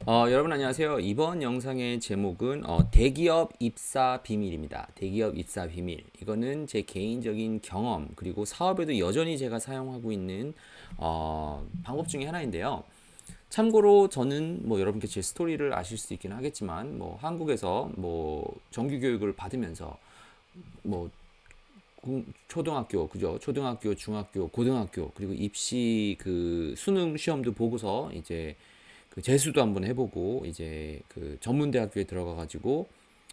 여러분 안녕하세요. 이번 영상의 제목은 대기업 입사 비밀입니다. 대기업 입사 비밀. 이거는 제 개인적인 경험 그리고 사업에도 여전히 제가 사용하고 있는 방법 중에 하나인데요. 참고로 저는 뭐 여러분께 제 스토리를 아실 수 있긴 하겠지만 뭐 한국에서 뭐 정규 교육을 받으면서 뭐 초등학교 그죠? 초등학교, 중학교, 고등학교 그리고 입시 그 수능 시험도 보고서 이제 그 재수도 한번 해보고 이제 그 전문 대학교에 들어가 가지고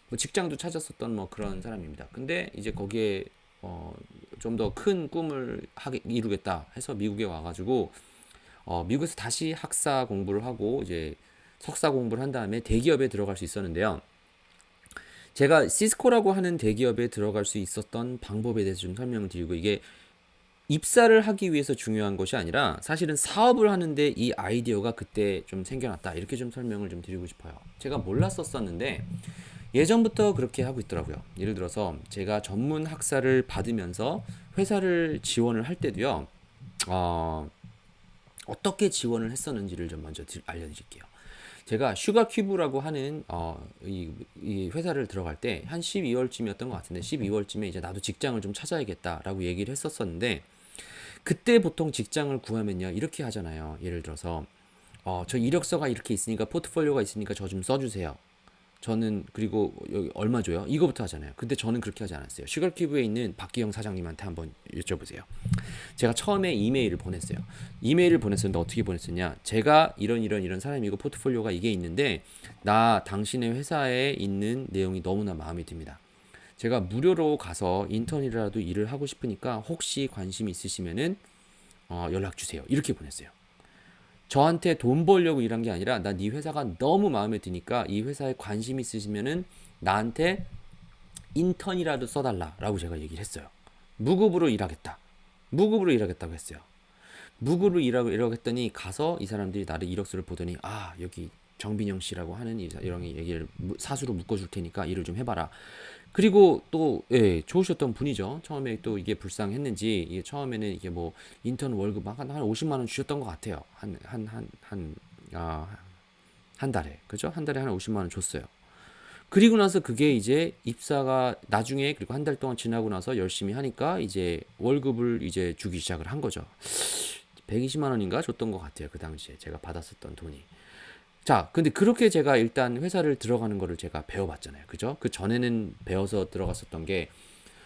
뭐 직장도 찾았었던 뭐 그런 사람입니다. 근데 이제 거기에 좀 더 큰 꿈을 이루겠다 해서 미국에 와가지고 미국에서 다시 학사 공부를 하고 이제 석사 공부를 한 다음에 대기업에 들어갈 수 있었는데요. 제가 시스코라고 하는 대기업에 들어갈 수 있었던 방법에 대해서 좀 설명을 드리고, 이게 입사를 하기 위해서 중요한 것이 아니라 사실은 사업을 하는데 이 아이디어가 그때 좀 생겨났다, 이렇게 좀 설명을 좀 드리고 싶어요. 제가 몰랐었었는데 예전부터 그렇게 하고 있더라고요. 예를 들어서 제가 전문 학사를 받으면서 회사를 지원을 할 때도요, 어, 어떻게 지원을 했었는지를 좀 먼저 알려드릴게요. 제가 슈가큐브라고 하는 이 회사를 들어갈 때 한 12월쯤이었던 것 같은데, 12월쯤에 이제 나도 직장을 좀 찾아야겠다라고 얘기를 했었었는데, 그때 보통 직장을 구하면요 이렇게 하잖아요. 예를 들어서 저 이력서가 이렇게 있으니까, 포트폴리오가 있으니까 저 좀 써주세요. 저는 그리고 여기 얼마 줘요? 이거부터 하잖아요. 근데 저는 그렇게 하지 않았어요. 슈가큐브에 있는 박기영 사장님한테 한번 여쭤보세요. 제가 처음에 이메일을 보냈어요. 이메일을 보냈었는데 어떻게 보냈었냐? 제가 이런 사람이고 포트폴리오가 이게 있는데, 나 당신의 회사에 있는 내용이 너무나 마음에 듭니다. 제가 무료로 가서 인턴이라도 일을 하고 싶으니까 혹시 관심 있으시면은 연락 주세요. 이렇게 보냈어요. 저한테 돈 벌려고 일한 게 아니라, 나 네 회사가 너무 마음에 드니까 이 회사에 관심 있으시면은 나한테 인턴이라도 써달라라고 제가 얘기를 했어요. 무급으로 일하겠다. 무급으로 일하겠다고 했어요. 무급으로 일하고 했더니, 가서 이 사람들이 나를 이력서를 보더니, 아 여기 정빈영 씨라고 하는 이런 얘기를 사수로 묶어줄 테니까 일을 좀 해봐라. 그리고 또 좋으셨던 분이죠. 처음에 또 이게 불쌍했는지, 이게 처음에는 이게 뭐 인턴 월급 한 50만 원 주셨던 것 같아요. 한 달에, 그죠? 한 달에 한 50만 원 줬어요. 그리고 나서 그게 이제 입사가 나중에, 그리고 한 달 동안 지나고 나서 열심히 하니까 이제 월급을 이제 주기 시작을 한 거죠. 120만 원인가 줬던 것 같아요. 그 당시에 제가 받았었던 돈이. 자, 근데 그렇게 제가 일단 회사를 들어가는 거를 제가 배워봤잖아요. 그죠? 그 전에는 배워서 들어갔었던 게,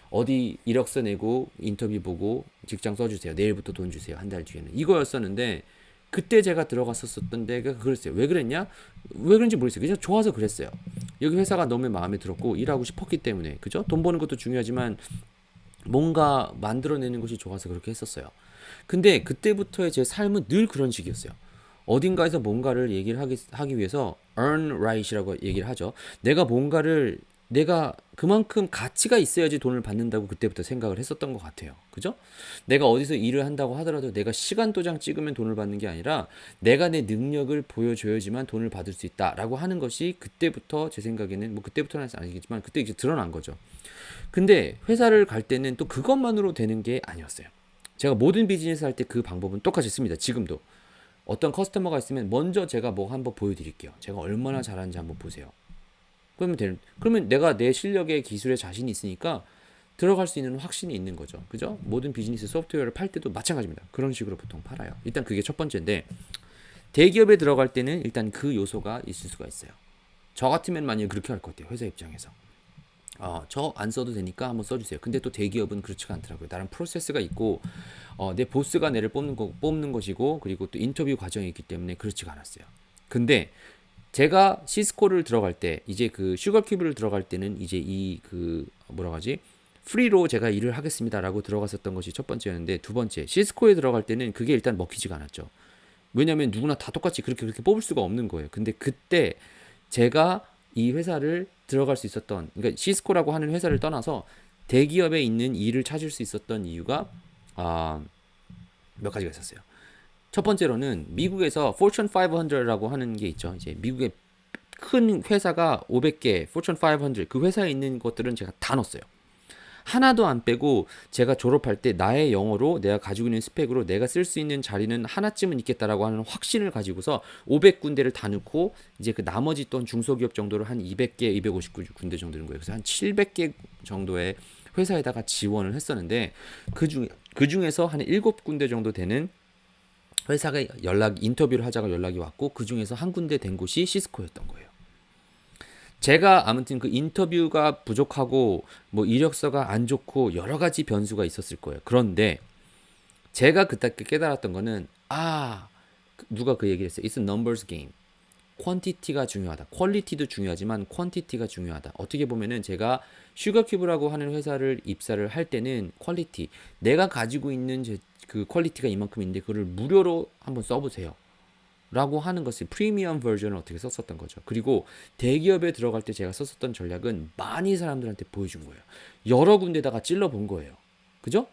어디 이력서 내고 인터뷰 보고 직장 써주세요. 내일부터 돈 주세요. 한 달 뒤에는. 이거였었는데, 그때 제가 들어갔었던 데가 그랬어요. 왜 그랬냐? 왜 그런지 모르겠어요. 그냥 좋아서 그랬어요. 여기 회사가 너무 마음에 들었고 일하고 싶었기 때문에. 그죠? 돈 버는 것도 중요하지만 뭔가 만들어내는 것이 좋아서 그렇게 했었어요. 근데 그때부터의 제 삶은 늘 그런 식이었어요. 어딘가에서 뭔가를 얘기를 하기 위해서 earn right이라고 얘기를 하죠. 내가 그만큼 가치가 있어야지 돈을 받는다고 그때부터 생각을 했었던 것 같아요. 그죠? 내가 어디서 일을 한다고 하더라도 내가 시간 도장 찍으면 돈을 받는 게 아니라, 내가 내 능력을 보여줘야지만 돈을 받을 수 있다라고 하는 것이 그때부터, 제 생각에는 뭐 그때부터는 아니겠지만 그때 이제 드러난 거죠. 근데 회사를 갈 때는 또 그것만으로 되는 게 아니었어요. 제가 모든 비즈니스 할 때 그 방법은 똑같이 씁니다. 지금도. 어떤 커스터머가 있으면 먼저 제가 뭐 한번 보여드릴게요. 제가 얼마나 잘하는지 한번 보세요. 그러면 내가 내 실력에, 기술에 자신이 있으니까 들어갈 수 있는 확신이 있는 거죠. 그죠? 모든 비즈니스 소프트웨어를 팔 때도 마찬가지입니다. 그런 식으로 보통 팔아요. 일단 그게 첫 번째인데, 대기업에 들어갈 때는 일단 그 요소가 있을 수가 있어요. 저 같으면 만약에 그렇게 할 것 같아요. 회사 입장에서. 저 안 써도 되니까 한번 써주세요. 근데 또 대기업은 그렇지가 않더라고요. 나름 프로세스가 있고, 내 보스가 내를 뽑는 것이고, 그리고 또 인터뷰 과정이 있기 때문에 그렇지가 않았어요. 근데 제가 시스코를 들어갈 때, 이제 그 슈거큐브를 들어갈 때는 이제 이 그 뭐라고 하지? 프리로 제가 일을 하겠습니다라고 들어갔었던 것이 첫 번째였는데, 두 번째 시스코에 들어갈 때는 그게 일단 먹히지가 않았죠. 왜냐면 누구나 다 똑같이 그렇게 뽑을 수가 없는 거예요. 근데 그때 제가 이 회사를 들어갈 수 있었던, 그러니까 시스코라고 하는 회사를 떠나서 대기업에 있는 일을 찾을 수 있었던 이유가 아, 몇 가지가 있었어요. 첫 번째로는 미국에서 Fortune 500라고 하는 게 있죠. 이제 미국의 큰 회사가 500개, Fortune 500, 그 회사에 있는 것들은 제가 다 넣었어요. 하나도 안 빼고 제가 졸업할 때 나의 영어로 내가 가지고 있는 스펙으로 내가 쓸 수 있는 자리는 하나쯤은 있겠다라고 하는 확신을 가지고서 500군데를 다 넣고 이제 그 나머지 또한 중소기업 정도로 한 200개, 259군데 정도 되는 거예요. 그래서 한 700개 정도의 회사에다가 지원을 했었는데 그 중에서 한 7군데 정도 되는 회사가 인터뷰를 하자가 연락이 왔고 그 중에서 한 군데 된 곳이 시스코였던 거예요. 제가 아무튼 그 인터뷰가 부족하고 뭐 이력서가 안 좋고 여러 가지 변수가 있었을 거예요. 그런데 제가 그때 깨달았던 거는 누가 그 얘기를 했어요. It's a numbers game. 퀀티티가 중요하다. 퀄리티도 중요하지만 퀀티티가 중요하다. 어떻게 보면은 제가 슈거큐브라고 하는 회사를 입사를 할 때는 퀄리티, 내가 가지고 있는 그 퀄리티가 이만큼 있는데 그걸 무료로 한번 써보세요. 라고 하는 것을 프리미엄 버전을 어떻게 썼었던 거죠. 그리고 대기업에 들어갈 때 제가 썼었던 전략은 많이 사람들한테 보여준 거예요. 여러 군데다가 찔러본 거예요. 그죠?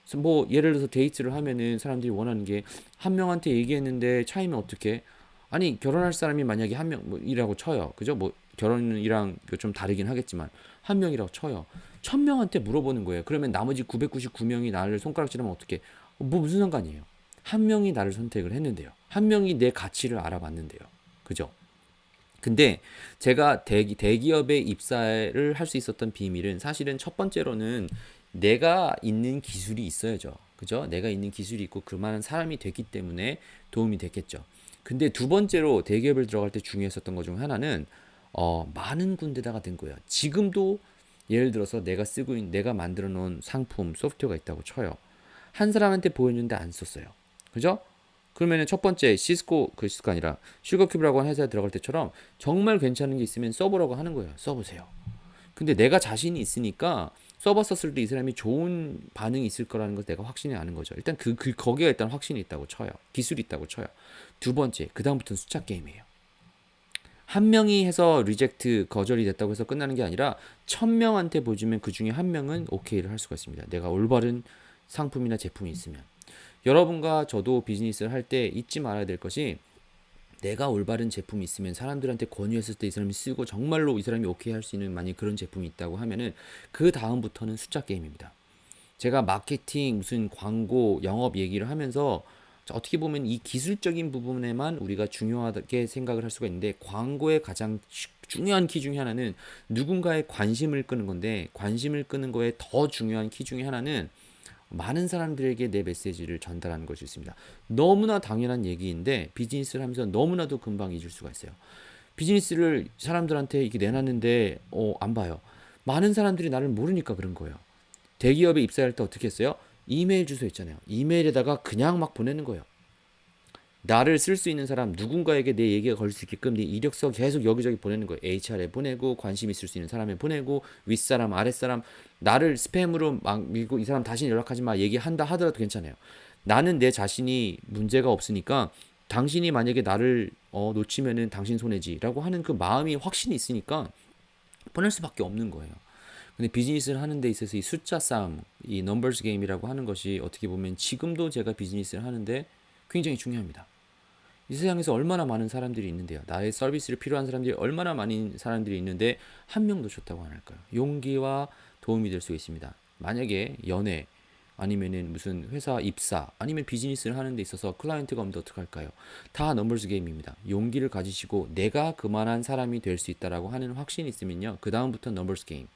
그래서 뭐 예를 들어서 데이트를 하면은 사람들이 원하는 게 한 명한테 얘기했는데 차이면 어떻게? 아니 결혼할 사람이 만약에 한 명이라고 쳐요. 그죠? 뭐 결혼이랑 좀 다르긴 하겠지만 한 명이라고 쳐요. 1000명한테 물어보는 거예요. 그러면 나머지 999명이 나를 손가락질하면 어떻게? 뭐 무슨 상관이에요? 한 명이 나를 선택을 했는데요. 한 명이 내 가치를 알아봤는데요. 그죠? 근데 제가 대기업에 입사를 할 수 있었던 비밀은 사실은 첫 번째로는 내가 있는 기술이 있어야죠. 그죠? 내가 있는 기술이 있고 그만한 사람이 됐기 때문에 도움이 됐겠죠. 근데 두 번째로 대기업을 들어갈 때 중요했었던 것 중 하나는 많은 군데다가 된 거예요. 지금도 예를 들어서 내가 만들어 놓은 상품, 소프트웨어가 있다고 쳐요. 한 사람한테 보여줬는데 안 썼어요. 그죠? 그러면은 첫 번째 시스코가 아니라 슈거큐브라고 하는 회사에 들어갈 때처럼 정말 괜찮은 게 있으면 써보라고 하는 거예요. 써보세요. 근데 내가 자신이 있으니까 써봤었을 때 이 사람이 좋은 반응이 있을 거라는 걸 내가 확신이 아는 거죠. 일단 거기에 일단 확신이 있다고 쳐요. 기술이 있다고 쳐요. 두 번째, 그 다음부터는 숫자 게임이에요. 한 명이 해서 리젝트 거절이 됐다고 해서 끝나는 게 아니라 1000명한테 보여주면 그 중에 한 명은 오케이를 할 수가 있습니다. 내가 올바른 상품이나 제품이 있으면. 여러분과 저도 비즈니스를 할 때 잊지 말아야 될 것이 내가 올바른 제품이 있으면 사람들한테 권유했을 때 이 사람이 쓰고 정말로 이 사람이 오케이 할 수 있는 만약 그런 제품이 있다고 하면은 그 다음부터는 숫자 게임입니다. 제가 마케팅, 무슨 광고, 영업 얘기를 하면서 어떻게 보면 이 기술적인 부분에만 우리가 중요하게 생각을 할 수가 있는데 광고의 가장 중요한 키 중에 하나는 누군가의 관심을 끄는 건데 관심을 끄는 거에 더 중요한 키 중에 하나는 많은 사람들에게 내 메시지를 전달하는 것이 있습니다. 너무나 당연한 얘기인데 비즈니스를 하면서 너무나도 금방 잊을 수가 있어요. 비즈니스를 사람들한테 이렇게 내놨는데 안 봐요. 많은 사람들이 나를 모르니까 그런 거예요. 대기업에 입사할 때 어떻게 했어요? 이메일 주소 있잖아요. 이메일에다가 그냥 막 보내는 거예요. 나를 쓸 수 있는 사람 누군가에게 내 얘기가 걸릴 수 있게끔 네 이력서 계속 여기저기 보내는 거예요. HR에 보내고 관심 있을 수 있는 사람에 보내고 윗사람 아랫사람 나를 스팸으로 막 밀고 이 사람 다시 연락하지 마 얘기한다 하더라도 괜찮아요. 나는 내 자신이 문제가 없으니까 당신이 만약에 나를 놓치면은 당신 손해지라고 하는 그 마음이 확신이 있으니까 보낼 수밖에 없는 거예요. 근데 비즈니스를 하는 데 있어서 이 숫자 싸움, 이 넘버스 게임이라고 하는 것이 어떻게 보면 지금도 제가 비즈니스를 하는데 굉장히 중요합니다. 이 세상에서 얼마나 많은 사람들이 있는데요. 나의 서비스를 필요한 사람들이 얼마나 많은 사람들이 있는데 한 명도 좋다고 안 할까요? 용기와 도움이 될 수 있습니다. 만약에 연애 아니면은 무슨 회사 입사 아니면 비즈니스를 하는 데 있어서 클라이언트가 오면 어떡할까요? 다 넘버스 게임입니다. 용기를 가지시고 내가 그만한 사람이 될 수 있다라고 하는 확신이 있으면요. 그 다음부터 넘버스 게임.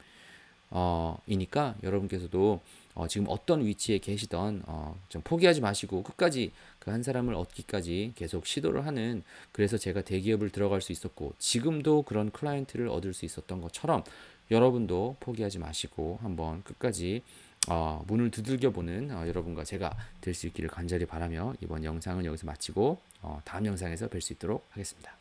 이니까 여러분께서도 지금 어떤 위치에 계시던 좀 포기하지 마시고 끝까지 그 한 사람을 얻기까지 계속 시도를 하는 그래서 제가 대기업을 들어갈 수 있었고 지금도 그런 클라이언트를 얻을 수 있었던 것처럼 여러분도 포기하지 마시고 한번 끝까지 문을 두들겨 보는 여러분과 제가 될 수 있기를 간절히 바라며 이번 영상은 여기서 마치고 다음 영상에서 뵐 수 있도록 하겠습니다.